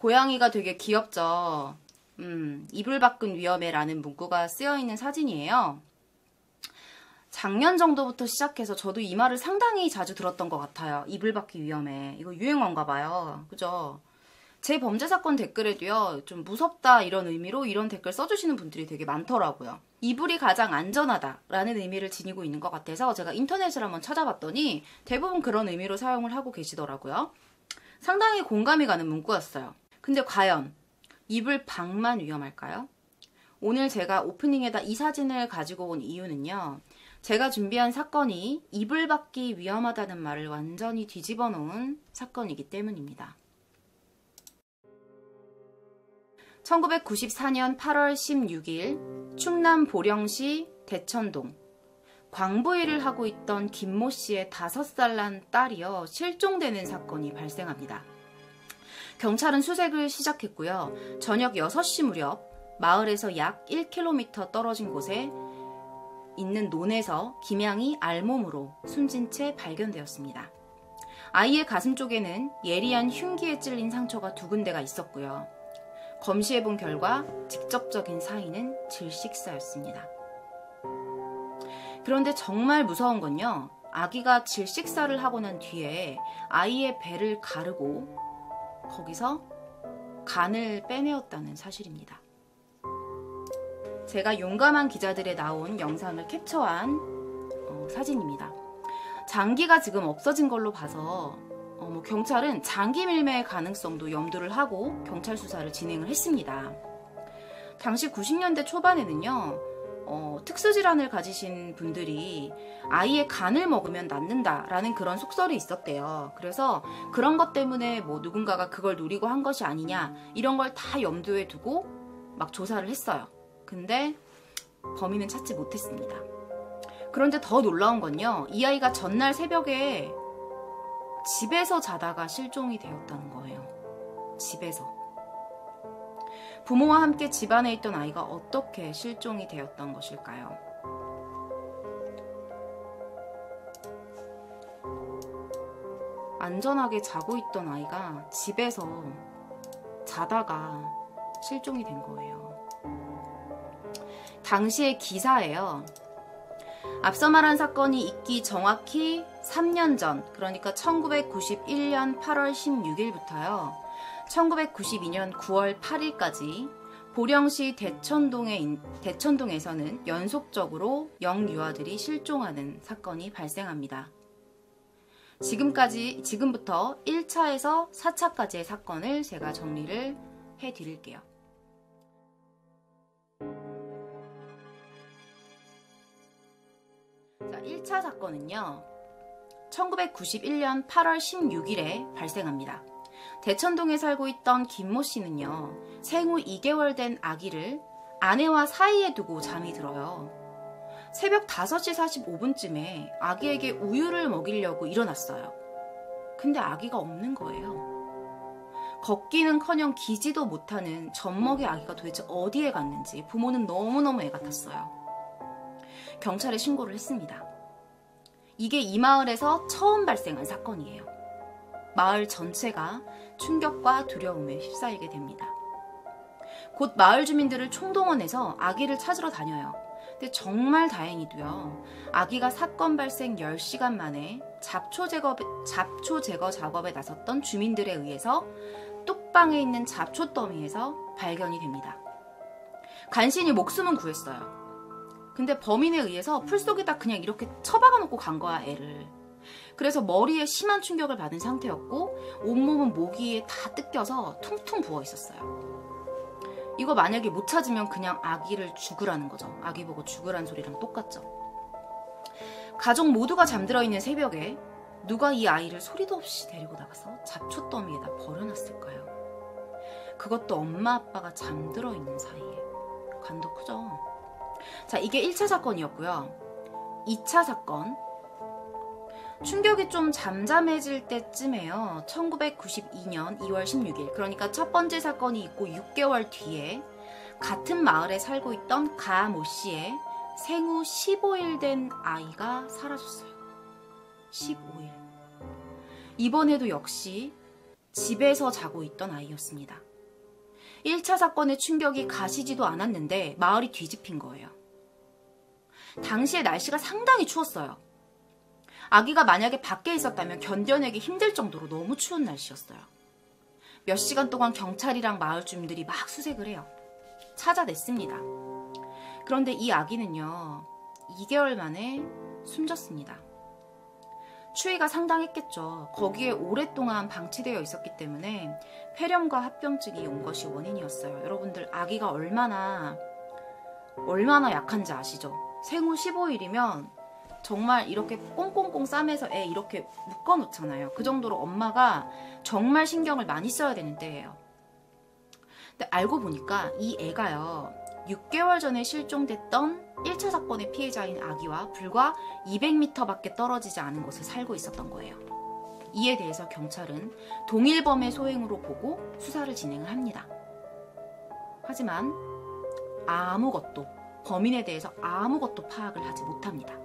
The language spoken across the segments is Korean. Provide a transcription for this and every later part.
고양이가 되게 귀엽죠. 이불 밖은 위험해라는 문구가 쓰여있는 사진이에요. 작년 정도부터 시작해서 저도 이 말을 상당히 자주 들었던 것 같아요. 이불 밖이 위험해. 이거 유행어인가 봐요. 그죠? 제 범죄 사건 댓글에도요, 좀 무섭다 이런 의미로 이런 댓글 써주시는 분들이 되게 많더라고요. 이불이 가장 안전하다라는 의미를 지니고 있는 것 같아서 제가 인터넷을 한번 찾아봤더니 대부분 그런 의미로 사용을 하고 계시더라고요. 상당히 공감이 가는 문구였어요. 근데 과연 이불 밖만 위험할까요? 오늘 제가 오프닝에다 이 사진을 가지고 온 이유는요. 제가 준비한 사건이 이불 밖이 위험하다는 말을 완전히 뒤집어 놓은 사건이기 때문입니다. 1994년 8월 16일 충남 보령시 대천동 광부 일을 하고 있던 김모 씨의 5살 난 딸이요 실종되는 사건이 발생합니다. 경찰은 수색을 시작했고요. 저녁 6시 무렵 마을에서 약 1km 떨어진 곳에 있는 논에서 김양이 알몸으로 숨진 채 발견되었습니다. 아이의 가슴 쪽에는 예리한 흉기에 찔린 상처가 2군데가 있었고요. 검시해본 결과 직접적인 사인은 질식사였습니다. 그런데 정말 무서운 건요. 아기가 질식사를 하고 난 뒤에 아이의 배를 가르고 거기서 간을 빼내었다는 사실입니다. 제가 용감한 기자들에 나온 영상을 캡처한 사진입니다. 장기가 지금 없어진 걸로 봐서 경찰은 장기 밀매의 가능성도 염두를 하고 경찰 수사를 진행을 했습니다. 당시 90년대 초반에는요. 특수질환을 가지신 분들이 아이의 간을 먹으면 낫는다라는 그런 속설이 있었대요. 그래서 그런 것 때문에 뭐 누군가가 그걸 노리고 한 것이 아니냐 이런 걸 다 염두에 두고 막 조사를 했어요. 근데 범인은 찾지 못했습니다. 그런데 더 놀라운 건요. 이 아이가 전날 새벽에 집에서 자다가 실종이 되었다는 거예요. 집에서. 부모와 함께 집안에 있던 아이가 어떻게 실종이 되었던 것일까요? 안전하게 자고 있던 아이가 집에서 자다가 실종이 된 거예요. 당시의 기사예요. 앞서 말한 사건이 있기 정확히 3년 전, 그러니까 1991년 8월 16일부터요. 1992년 9월 8일까지 보령시 대천동에서는 연속적으로 영유아들이 실종하는 사건이 발생합니다. 지금부터 1차에서 4차까지의 사건을 제가 정리를 해드릴게요. 자, 1차 사건은요. 1991년 8월 16일에 발생합니다. 대천동에 살고 있던 김모 씨는요. 생후 2개월 된 아기를 아내와 사이에 두고 잠이 들어요. 새벽 5시 45분쯤에 아기에게 우유를 먹이려고 일어났어요. 근데 아기가 없는 거예요. 걷기는커녕 기지도 못하는 젖먹이 아기가 도대체 어디에 갔는지 부모는 너무너무 애가 탔어요. 경찰에 신고를 했습니다. 이게 이 마을에서 처음 발생한 사건이에요. 마을 전체가 충격과 두려움에 휩싸이게 됩니다. 곧 마을 주민들을 총동원해서 아기를 찾으러 다녀요. 근데 정말 다행히도요. 아기가 사건 발생 10시간 만에 잡초 제거 작업에 나섰던 주민들에 의해서 뚝방에 있는 잡초 더미에서 발견이 됩니다. 간신히 목숨은 구했어요. 근데 범인에 의해서 풀 속에다 그냥 이렇게 처박아 놓고 간 거야, 애를. 그래서 머리에 심한 충격을 받은 상태였고 온몸은 모기에 다 뜯겨서 퉁퉁 부어 있었어요. 이거 만약에 못 찾으면 그냥 아기를 죽으라는 거죠. 아기 보고 죽으라는 소리랑 똑같죠. 가족 모두가 잠들어 있는 새벽에 누가 이 아이를 소리도 없이 데리고 나가서 잡초 더미에다 버려놨을까요? 그것도 엄마 아빠가 잠들어 있는 사이에. 간도 크죠. 자, 이게 1차 사건이었고요. 2차 사건. 충격이 좀 잠잠해질 때쯤에요. 1992년 2월 16일, 그러니까 첫 번째 사건이 있고 6개월 뒤에 같은 마을에 살고 있던 가 모 씨의 생후 15일 된 아이가 사라졌어요. 15일. 이번에도 역시 집에서 자고 있던 아이였습니다. 1차 사건의 충격이 가시지도 않았는데 마을이 뒤집힌 거예요. 당시에 날씨가 상당히 추웠어요. 아기가 만약에 밖에 있었다면 견뎌내기 힘들 정도로 너무 추운 날씨였어요. 몇 시간 동안 경찰이랑 마을 주민들이 막 수색을 해요. 찾아냈습니다. 그런데 이 아기는요, 2개월 만에 숨졌습니다. 추위가 상당했겠죠. 거기에 오랫동안 방치되어 있었기 때문에 폐렴과 합병증이 온 것이 원인이었어요. 여러분들 아기가 얼마나 약한지 아시죠? 생후 15일이면 정말 이렇게 꽁꽁꽁 싸매서 애 이렇게 묶어 놓잖아요. 그 정도로 엄마가 정말 신경을 많이 써야 되는 때예요. 근데 알고 보니까 이 애가요, 6개월 전에 실종됐던 1차 사건의 피해자인 아기와 불과 200m 밖에 떨어지지 않은 곳에 살고 있었던 거예요. 이에 대해서 경찰은 동일범의 소행으로 보고 수사를 진행을 합니다. 하지만 범인에 대해서 아무것도 파악을 하지 못합니다.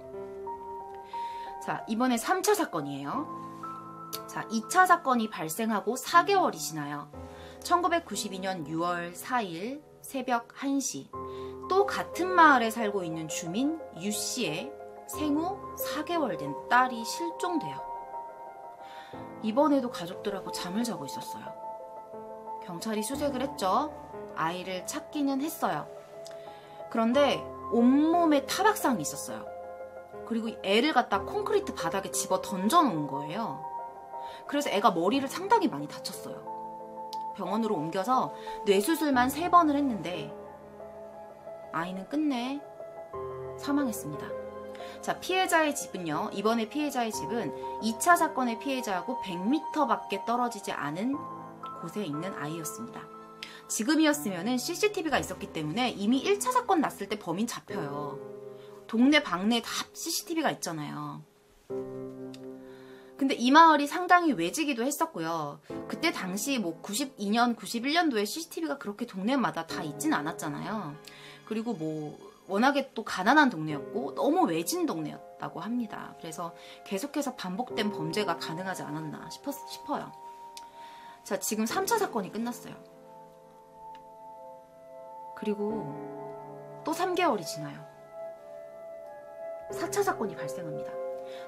자, 이번에 3차 사건이에요. 자, 2차 사건이 발생하고 4개월이 지나요. 1992년 6월 4일 새벽 1시, 또 같은 마을에 살고 있는 주민 유 씨의 생후 4개월 된 딸이 실종돼요. 이번에도 가족들하고 잠을 자고 있었어요. 경찰이 수색을 했죠. 아이를 찾기는 했어요. 그런데 온몸에 타박상이 있었어요. 그리고 애를 갖다 콘크리트 바닥에 집어 던져놓은 거예요. 그래서 애가 머리를 상당히 많이 다쳤어요. 병원으로 옮겨서 뇌수술만 3번을 했는데 아이는 끝내 사망했습니다. 자, 피해자의 집은요, 이번에 피해자의 집은 2차 사건의 피해자하고 100m 밖에 떨어지지 않은 곳에 있는 아이였습니다. 지금이었으면 CCTV가 있었기 때문에 이미 1차 사건 났을 때 범인 잡혀요. 동네 방네 다 CCTV가 있잖아요. 근데 이 마을이 상당히 외지기도 했었고요. 그때 당시 92년, 91년도에 CCTV가 그렇게 동네마다 다 있진 않았잖아요. 그리고 워낙에 또 가난한 동네였고 너무 외진 동네였다고 합니다. 그래서 계속해서 반복된 범죄가 가능하지 않았나 싶어요. 자, 지금 3차 사건이 끝났어요. 그리고 또 3개월이 지나요. 4차 사건이 발생합니다.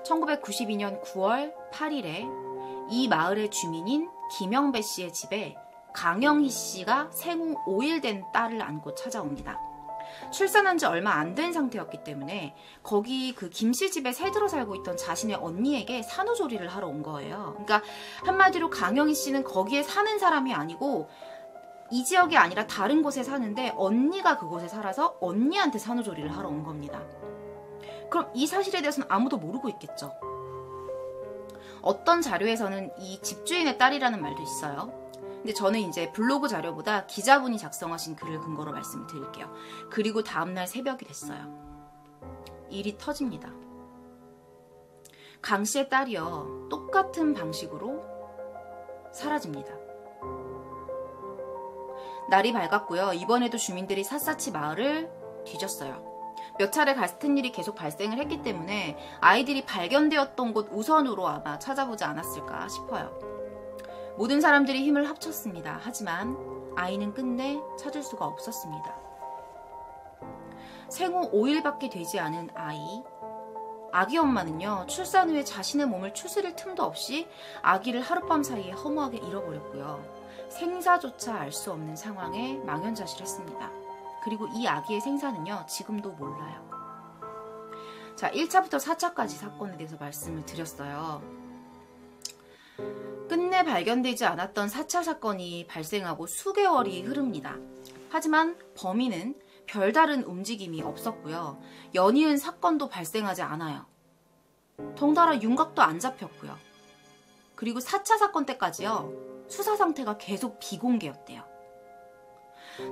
1992년 9월 8일에 이 마을의 주민인 김영배 씨의 집에 강영희 씨가 생후 5일 된 딸을 안고 찾아옵니다. 출산한 지 얼마 안 된 상태였기 때문에 거기 그 김 씨 집에 새들어 살고 있던 자신의 언니에게 산후조리를 하러 온 거예요. 그러니까 한마디로 강영희 씨는 거기에 사는 사람이 아니고 이 지역이 아니라 다른 곳에 사는데 언니가 그곳에 살아서 언니한테 산후조리를 하러 온 겁니다. 그럼 이 사실에 대해서는 아무도 모르고 있겠죠. 어떤 자료에서는 이 집주인의 딸이라는 말도 있어요. 근데 저는 이제 블로그 자료보다 기자분이 작성하신 글을 근거로 말씀을 드릴게요. 그리고 다음날 새벽이 됐어요. 일이 터집니다. 강 씨의 딸이요, 똑같은 방식으로 사라집니다. 날이 밝았고요. 이번에도 주민들이 샅샅이 마을을 뒤졌어요. 몇 차례 같은 일이 계속 발생을 했기 때문에 아이들이 발견되었던 곳 우선으로 아마 찾아보지 않았을까 싶어요. 모든 사람들이 힘을 합쳤습니다. 하지만 아이는 끝내 찾을 수가 없었습니다. 생후 5일밖에 되지 않은 아기 엄마는요, 출산 후에 자신의 몸을 추스릴 틈도 없이 아기를 하룻밤 사이에 허무하게 잃어버렸고요. 생사조차 알 수 없는 상황에 망연자실했습니다. 그리고 이 아기의 생사는요, 지금도 몰라요. 자, 1차부터 4차까지 사건에 대해서 말씀을 드렸어요. 끝내 발견되지 않았던 4차 사건이 발생하고 수개월이 흐릅니다. 하지만 범인은 별다른 움직임이 없었고요. 연이은 사건도 발생하지 않아요. 덩달아 윤곽도 안 잡혔고요. 그리고 4차 사건 때까지요, 수사 상태가 계속 비공개였대요.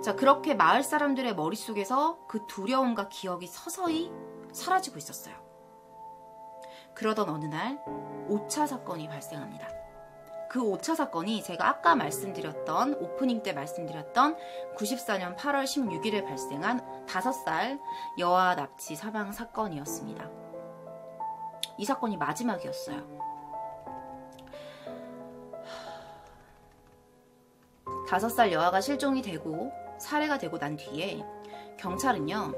자, 그렇게 마을 사람들의 머릿속에서 그 두려움과 기억이 서서히 사라지고 있었어요. 그러던 어느 날 5차 사건이 발생합니다. 그 5차 사건이 제가 아까 말씀드렸던, 오프닝 때 말씀드렸던 94년 8월 16일에 발생한 5살 여아 납치 사망 사건이었습니다. 이 사건이 마지막이었어요. 5살 여아가 실종이 되고 살해가 되고 난 뒤에 경찰은요,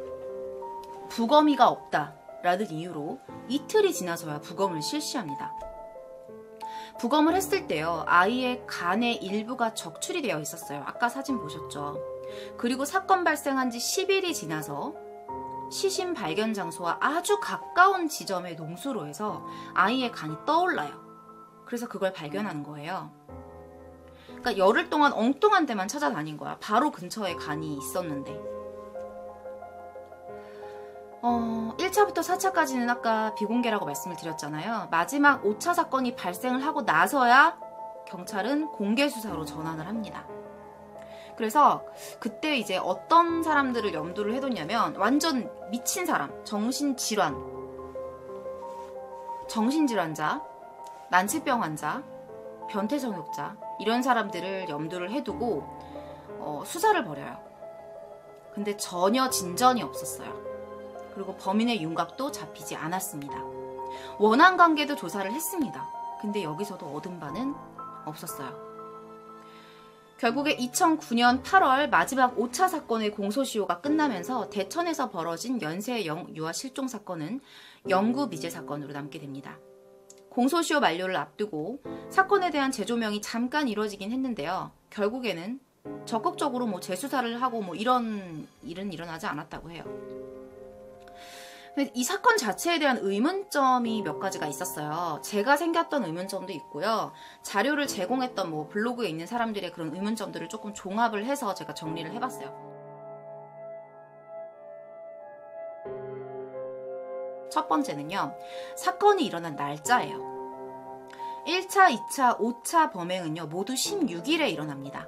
부검의가 없다라는 이유로 이틀이 지나서야 부검을 실시합니다. 부검을 했을 때요, 아이의 간의 일부가 적출이 되어 있었어요. 아까 사진 보셨죠? 그리고 사건 발생한 지 10일이 지나서 시신 발견 장소와 아주 가까운 지점의 농수로에서 아이의 간이 떠올라요. 그래서 그걸 발견한 거예요. 그러니까 열흘 동안 엉뚱한 데만 찾아다닌 거야. 바로 근처에 간이 있었는데. 1차부터 4차까지는 아까 비공개라고 말씀을 드렸잖아요. 마지막 5차 사건이 발생을 하고 나서야 경찰은 공개 수사로 전환을 합니다. 그래서 그때 이제 어떤 사람들을 염두를 해뒀냐면 완전 미친 사람, 정신질환자, 난치병 환자, 변태성욕자 이런 사람들을 염두를 해두고 수사를 벌여요. 근데 전혀 진전이 없었어요. 그리고 범인의 윤곽도 잡히지 않았습니다. 원한 관계도 조사를 했습니다. 근데 여기서도 얻은 바는 없었어요. 결국에 2009년 8월 마지막 5차 사건의 공소시효가 끝나면서 대천에서 벌어진 연쇄 유아 실종 사건은 영구 미제 사건으로 남게 됩니다. 공소시효 만료를 앞두고 사건에 대한 재조명이 잠깐 이루어지긴 했는데요. 결국에는 적극적으로 재수사를 하고 이런 일은 일어나지 않았다고 해요. 이 사건 자체에 대한 의문점이 몇 가지가 있었어요. 제가 생겼던 의문점도 있고요. 자료를 제공했던 블로그에 있는 사람들의 그런 의문점들을 조금 종합을 해서 제가 정리를 해봤어요. 첫 번째는요, 사건이 일어난 날짜예요. 1차, 2차, 5차 범행은요, 모두 16일에 일어납니다.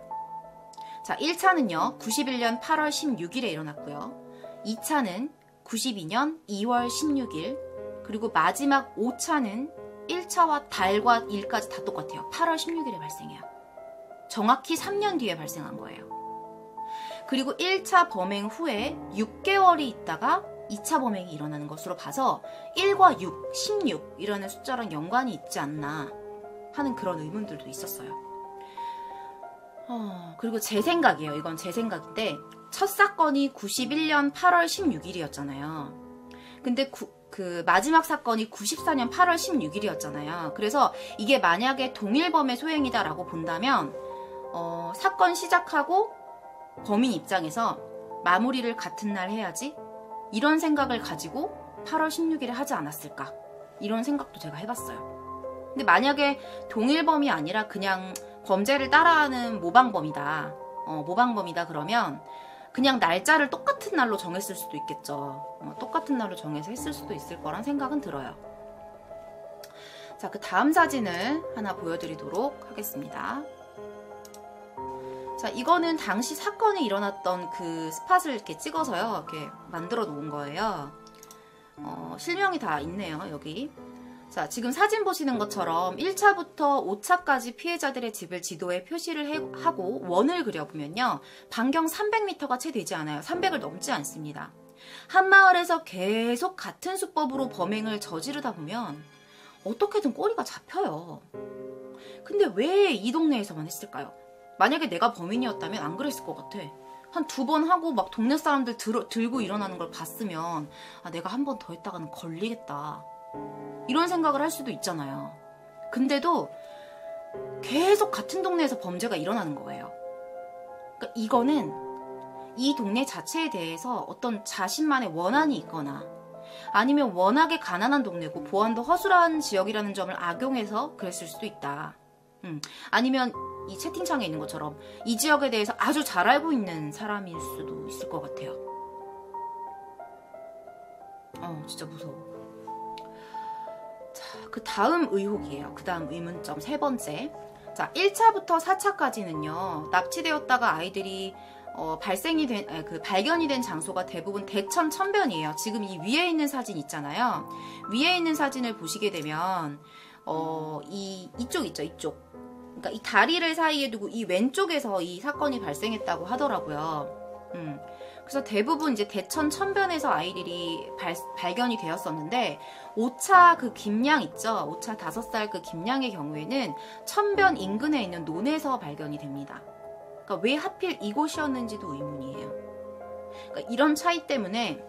자, 1차는요, 91년 8월 16일에 일어났고요. 2차는 92년 2월 16일, 그리고 마지막 5차는 1차와 달과 일까지 다 똑같아요. 8월 16일에 발생해요. 정확히 3년 뒤에 발생한 거예요. 그리고 1차 범행 후에 6개월이 있다가 2차 범행이 일어나는 것으로 봐서 1과 6, 16이라는 숫자랑 연관이 있지 않나 하는 그런 의문들도 있었어요. 그리고 제 생각이에요. 이건 제 생각인데 첫 사건이 91년 8월 16일이었잖아요. 근데 그 마지막 사건이 94년 8월 16일이었잖아요. 그래서 이게 만약에 동일범의 소행이다라고 본다면 사건 시작하고 범인 입장에서 마무리를 같은 날 해야지 이런 생각을 가지고 8월 16일에 하지 않았을까 이런 생각도 제가 해봤어요. 근데 만약에 동일범이 아니라 그냥 범죄를 따라하는 모방범이다. 모방범이다 그러면 그냥 날짜를 똑같은 날로 정했을 수도 있겠죠. 똑같은 날로 정해서 했을 수도 있을 거란 생각은 들어요. 자, 그 다음 사진을 하나 보여드리도록 하겠습니다. 자, 이거는 당시 사건이 일어났던 그 스팟을 이렇게 찍어서요. 이렇게 만들어 놓은 거예요. 실명이 다 있네요, 여기. 자, 지금 사진 보시는 것처럼 1차부터 5차까지 피해자들의 집을 지도에 표시를 하고 원을 그려보면요. 반경 300m가 채 되지 않아요. 300을 넘지 않습니다. 한 마을에서 계속 같은 수법으로 범행을 저지르다 보면 어떻게든 꼬리가 잡혀요. 근데 왜 이 동네에서만 했을까요? 만약에 내가 범인이었다면 안 그랬을 것 같아. 한 2번 하고 막 동네 사람들 들고 일어나는 걸 봤으면 내가 한 번 더 했다가는 걸리겠다. 이런 생각을 할 수도 있잖아요. 근데도 계속 같은 동네에서 범죄가 일어나는 거예요. 그러니까 이거는 이 동네 자체에 대해서 어떤 자신만의 원한이 있거나 아니면 워낙에 가난한 동네고 보안도 허술한 지역이라는 점을 악용해서 그랬을 수도 있다. 아니면 이 채팅창에 있는 것처럼 이 지역에 대해서 아주 잘 알고 있는 사람일 수도 있을 것 같아요. 진짜 무서워. 자, 그 다음 의혹이에요. 그 다음 의문점 세 번째. 자, 1차부터 4차까지는요. 납치되었다가 아이들이 발견이 된 장소가 대부분 대천 천변이에요. 지금 이 위에 있는 사진 있잖아요. 위에 있는 사진을 보시게 되면 이쪽 있죠, 이쪽. 그러니까 이 다리를 사이에 두고 이 왼쪽에서 이 사건이 발생했다고 하더라고요. 그래서 대부분 이제 대천 천변에서 아이들이 발견이 되었었는데 5차 그 김양 있죠. 5차 5살 그 김양의 경우에는 천변 인근에 있는 논에서 발견이 됩니다. 그러니까 왜 하필 이곳이었는지도 의문이에요. 그러니까 이런 차이 때문에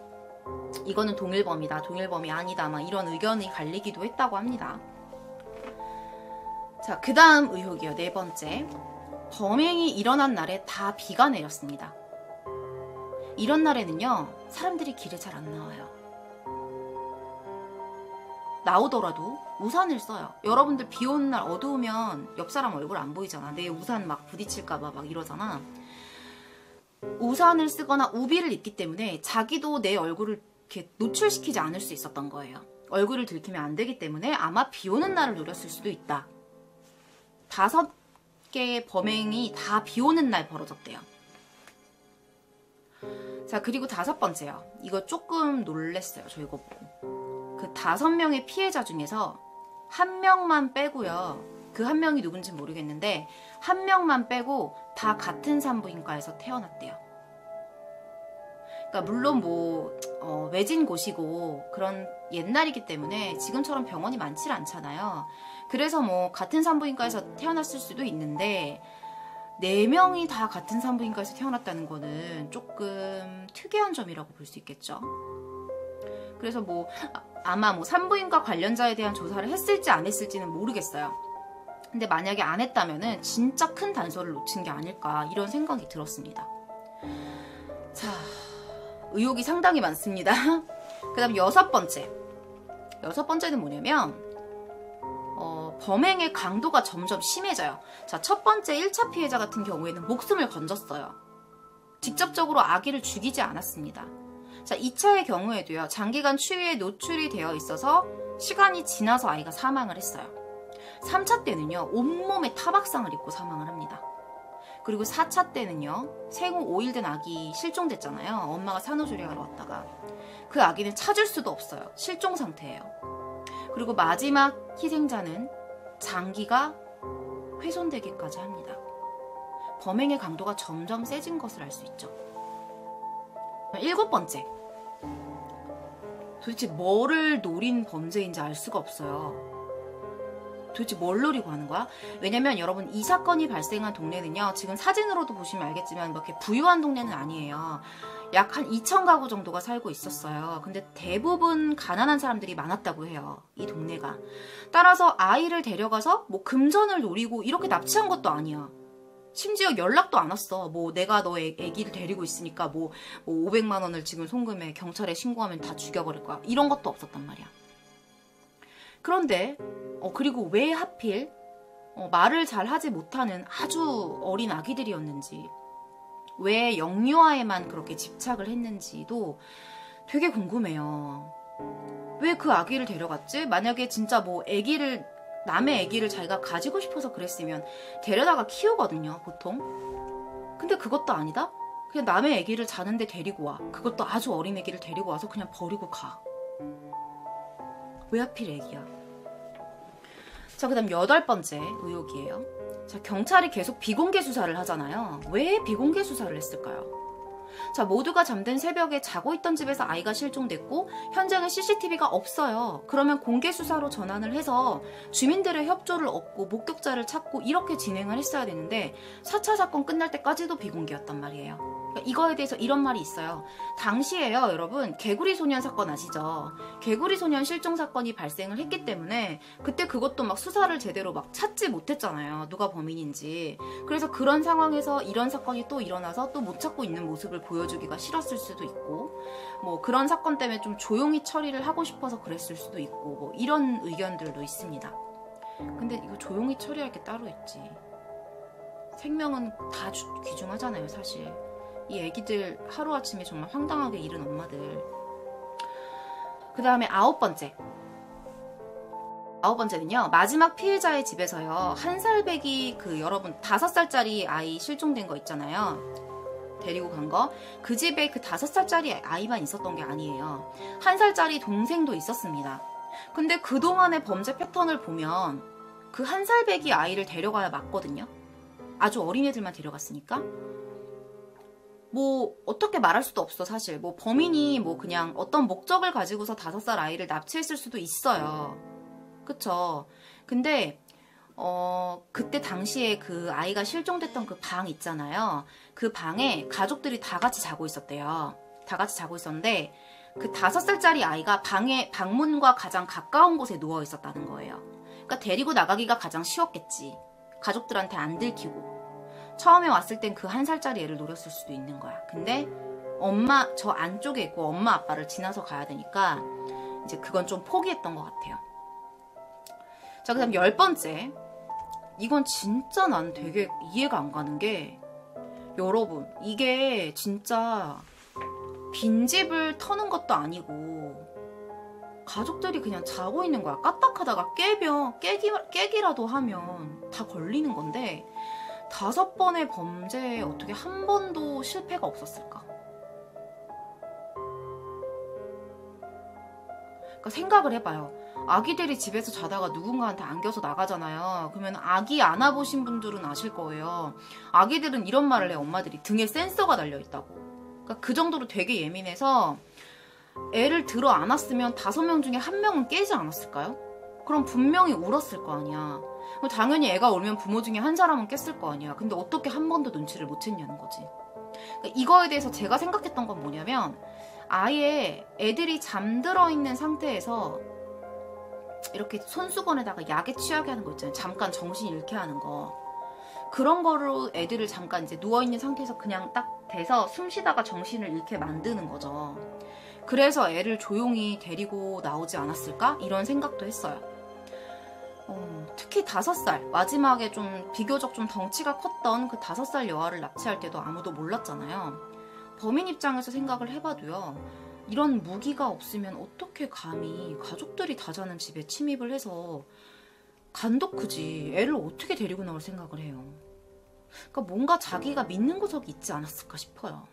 이거는 동일범이다, 동일범이 아니다, 막 이런 의견이 갈리기도 했다고 합니다. 자, 그 다음 의혹이요. 네 번째. 범행이 일어난 날에 다 비가 내렸습니다. 이런 날에는요, 사람들이 길에 잘 안 나와요. 나오더라도 우산을 써요. 여러분들 비 오는 날 어두우면 옆 사람 얼굴 안 보이잖아. 내 우산 막 부딪힐까봐 막 이러잖아. 우산을 쓰거나 우비를 입기 때문에 자기도 내 얼굴을 이렇게 노출시키지 않을 수 있었던 거예요. 얼굴을 들키면 안 되기 때문에 아마 비 오는 날을 노렸을 수도 있다. 5개의 범행이 다 비 오는 날 벌어졌대요. 자, 그리고 5번째요. 이거 조금 놀랬어요. 저 이거 보고. 그 5명의 피해자 중에서 1명만 빼고요. 그 1명이 누군지 모르겠는데 1명만 빼고 다 같은 산부인과에서 태어났대요. 그러니까 물론 뭐 외진 곳이고 그런 옛날이기 때문에 지금처럼 병원이 많지 않잖아요. 그래서 뭐 같은 산부인과에서 태어났을 수도 있는데 4명이 다 같은 산부인과에서 태어났다는 거는 조금 특이한 점이라고 볼 수 있겠죠. 그래서 뭐 아마 뭐 산부인과 관련자에 대한 조사를 했을지 안 했을지는 모르겠어요. 근데 만약에 안 했다면은 진짜 큰 단서를 놓친 게 아닐까 이런 생각이 들었습니다. 자, 의혹이 상당히 많습니다. 그 다음 6번째. 6번째는 뭐냐면 범행의 강도가 점점 심해져요. 자, 첫 번째 1차 피해자 같은 경우에는 목숨을 건졌어요. 직접적으로 아기를 죽이지 않았습니다. 자, 2차의 경우에도요. 장기간 추위에 노출이 되어 있어서 시간이 지나서 아이가 사망을 했어요. 3차 때는요. 온몸에 타박상을 입고 사망을 합니다. 그리고 4차 때는요. 생후 5일 된 아기 실종됐잖아요. 엄마가 산후조리하러 왔다가 그 아기는 찾을 수도 없어요. 실종 상태예요. 그리고 마지막 희생자는 장기가 훼손되기까지 합니다. 범행의 강도가 점점 세진 것을 알 수 있죠. 7번째. 도대체 뭐를 노린 범죄인지 알 수가 없어요. 도대체 뭘 노리고 하는 거야? 왜냐면 여러분 이 사건이 발생한 동네는요. 지금 사진으로도 보시면 알겠지만 그렇게 부유한 동네는 아니에요. 약 한 2,000가구 정도가 살고 있었어요. 근데 대부분 가난한 사람들이 많았다고 해요. 이 동네가. 따라서 아이를 데려가서 뭐 금전을 노리고 이렇게 납치한 것도 아니야. 심지어 연락도 안 왔어. 뭐 내가 너 애기를 데리고 있으니까 뭐 500만 원을 지금 송금해 경찰에 신고하면 다 죽여버릴 거야. 이런 것도 없었단 말이야. 그런데 그리고 왜 하필 말을 잘 하지 못하는 아주 어린 아기들이었는지 왜 영유아에만 그렇게 집착을 했는지도 되게 궁금해요. 왜 그 아기를 데려갔지? 만약에 진짜 뭐 남의 아기를 자기가 가지고 싶어서 그랬으면 데려다가 키우거든요, 보통. 근데 그것도 아니다? 그냥 남의 아기를 자는데 데리고 와. 그것도 아주 어린 아기를 데리고 와서 그냥 버리고 가. 왜 하필 아기야? 자, 그 다음 8번째 의혹이에요. 자, 경찰이 계속 비공개 수사를 하잖아요. 왜 비공개 수사를 했을까요? 자, 모두가 잠든 새벽에 자고 있던 집에서 아이가 실종됐고 현장에 CCTV가 없어요. 그러면 공개 수사로 전환을 해서 주민들의 협조를 얻고 목격자를 찾고 이렇게 진행을 했어야 되는데 4차 사건 끝날 때까지도 비공개였단 말이에요. 그러니까 이거에 대해서 이런 말이 있어요. 당시에요, 여러분, 개구리 소년 사건 아시죠? 개구리 소년 실종 사건이 발생을 했기 때문에 그때 그것도 막 수사를 제대로 막 찾지 못했잖아요. 누가 범인인지. 그래서 그런 상황에서 이런 사건이 또 일어나서 또 못 찾고 있는 모습을 보여주기가 싫었을 수도 있고 뭐 그런 사건 때문에 좀 조용히 처리를 하고 싶어서 그랬을 수도 있고 뭐 이런 의견들도 있습니다. 근데 이거 조용히 처리할 게 따로 있지. 생명은 다 귀중하잖아요, 사실. 이 애기들 하루아침에 정말 황당하게 잃은 엄마들. 그 다음에 9번째는요. 마지막 피해자의 집에서요. 1살배기 여러분 5살짜리 아이 실종된 거 있잖아요. 데리고 간 거. 그 집에 그 5살짜리 아이만 있었던 게 아니에요. 1살짜리 동생도 있었습니다. 근데 그동안의 범죄 패턴을 보면 그 1살배기 아이를 데려가야 맞거든요. 아주 어린애들만 데려갔으니까. 뭐 어떻게 말할 수도 없어, 사실. 뭐 범인이 뭐 그냥 어떤 목적을 가지고서 5살 아이를 납치했을 수도 있어요. 그쵸? 근데 그때 당시에 그 아이가 실종됐던 그 방 있잖아요. 그 방에 가족들이 다 같이 자고 있었대요. 다 같이 자고 있었는데 그 5살짜리 아이가 방문과 가장 가까운 곳에 누워 있었다는 거예요. 그러니까 데리고 나가기가 가장 쉬웠겠지. 가족들한테 안 들키고. 처음에 왔을 땐 그 1살짜리 애를 노렸을 수도 있는 거야. 근데 저 안쪽에 있고 엄마 아빠를 지나서 가야 되니까 이제 그건 좀 포기했던 것 같아요. 자, 그 다음 10번째. 이건 진짜 난 되게 이해가 안 가는 게, 여러분, 이게 진짜 빈집을 터는 것도 아니고 가족들이 그냥 자고 있는 거야. 까딱하다가 깨기라도 하면 다 걸리는 건데 5번의 범죄에 어떻게 한 번도 실패가 없었을까? 그러니까 생각을 해봐요. 아기들이 집에서 자다가 누군가한테 안겨서 나가잖아요. 그러면 아기 안아보신 분들은 아실 거예요. 아기들은 이런 말을 해. 엄마들이 등에 센서가 달려있다고. 그러니까 그 정도로 되게 예민해서 애를 들어 안았으면 5명 중에 1명은 깨지 않았을까요? 그럼 분명히 울었을 거 아니야. 그럼 당연히 애가 울면 부모 중에 한 사람은 깼을 거 아니야. 근데 어떻게 한 번도 눈치를 못 챘냐는 거지. 그러니까 이거에 대해서 제가 생각했던 건 뭐냐면, 아예 애들이 잠들어 있는 상태에서 이렇게 손수건에다가 약에 취하게 하는 거 있잖아요. 잠깐 정신 잃게 하는 거. 그런 거로 애들을 잠깐 이제 누워있는 상태에서 그냥 딱 대서 숨 쉬다가 정신을 잃게 만드는 거죠. 그래서 애를 조용히 데리고 나오지 않았을까? 이런 생각도 했어요. 특히 5살, 마지막에 좀 비교적 좀 덩치가 컸던 그 5살 여아를 납치할 때도 아무도 몰랐잖아요. 범인 입장에서 생각을 해봐도요, 이런 무기가 없으면 어떻게 감히 가족들이 다 자는 집에 침입을 해서, 간독크지 애를 어떻게 데리고 나올 생각을 해요. 그러니까 뭔가 자기가 믿는 구석이 있지 않았을까 싶어요.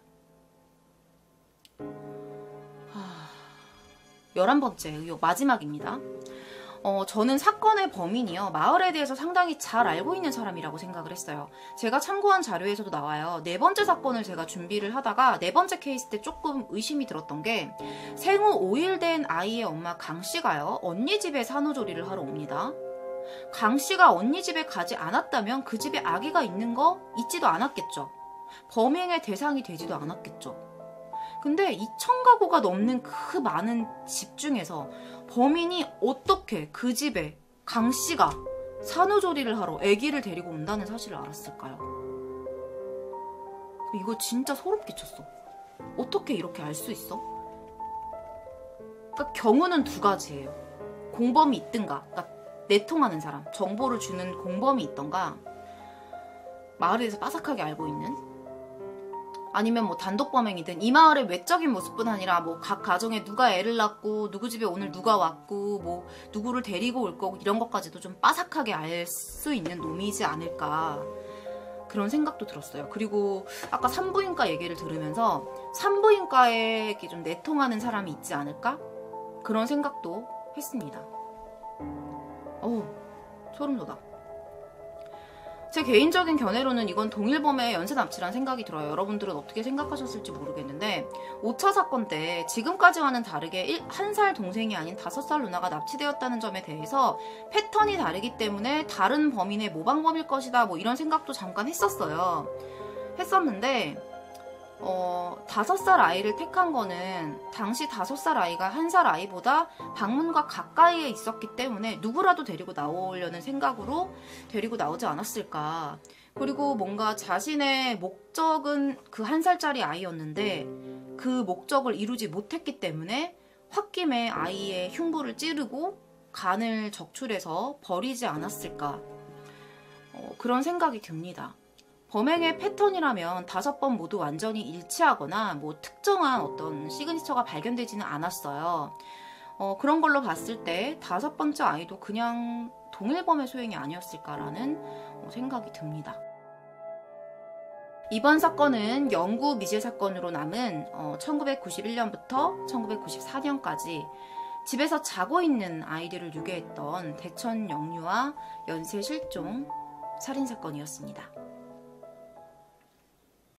11번째 의혹, 마지막입니다. 저는 사건의 범인이요, 마을에 대해서 상당히 잘 알고 있는 사람이라고 생각을 했어요. 제가 참고한 자료에서도 나와요. 4번째 사건을 제가 준비를 하다가 4번째 케이스 때 조금 의심이 들었던 게, 생후 5일 된 아이의 엄마 강씨가요, 언니 집에 산후조리를 하러 옵니다. 강씨가 언니 집에 가지 않았다면 그 집에 아기가 있는 거 있지도 않았겠죠. 범행의 대상이 되지도 않았겠죠. 근데 2,000가구가 넘는 그 많은 집 중에서 범인이 어떻게 그 집에 강씨가 산후조리를 하러 아기를 데리고 온다는 사실을 알았을까요? 이거 진짜 소름 끼쳤어. 어떻게 이렇게 알 수 있어? 그러니까 경우는 2가지예요. 공범이 있든가, 그러니까 내통하는 사람, 정보를 주는 공범이 있던가, 마을에 대해서 빠삭하게 알고 있는, 아니면 뭐 단독 범행이든 이 마을의 외적인 모습뿐 아니라 뭐 각 가정에 누가 애를 낳고 누구 집에 오늘 누가 왔고 뭐 누구를 데리고 올 거고 이런 것까지도 좀 빠삭하게 알 수 있는 놈이지 않을까, 그런 생각도 들었어요. 그리고 아까 산부인과 얘기를 들으면서 산부인과에 이렇게 좀 내통하는 사람이 있지 않을까, 그런 생각도 했습니다. 소름 돋아. 제 개인적인 견해로는 이건 동일범의 연쇄납치란 생각이 들어요. 여러분들은 어떻게 생각하셨을지 모르겠는데, 5차 사건 때 지금까지와는 다르게 1살 동생이 아닌 5살 누나가 납치되었다는 점에 대해서 패턴이 다르기 때문에 다른 범인의 모방범일 것이다, 뭐 이런 생각도 잠깐 했었는데 5살 아이를 택한 거는 당시 5살 아이가 1살 아이보다 방문과 가까이에 있었기 때문에 누구라도 데리고 나오려는 생각으로 데리고 나오지 않았을까. 그리고 뭔가 자신의 목적은 그 1살짜리 아이였는데 그 목적을 이루지 못했기 때문에 홧김에 아이의 흉부를 찌르고 간을 적출해서 버리지 않았을까. 그런 생각이 듭니다. 범행의 패턴이라면 5번 모두 완전히 일치하거나 뭐 특정한 어떤 시그니처가 발견되지는 않았어요. 그런 걸로 봤을 때 5번째 아이도 그냥 동일범의 소행이 아니었을까라는 생각이 듭니다. 이번 사건은 영구 미제 사건으로 남은 1991년부터 1994년까지 집에서 자고 있는 아이들을 유괴했던 대천 영유아 연쇄 실종 살인사건이었습니다.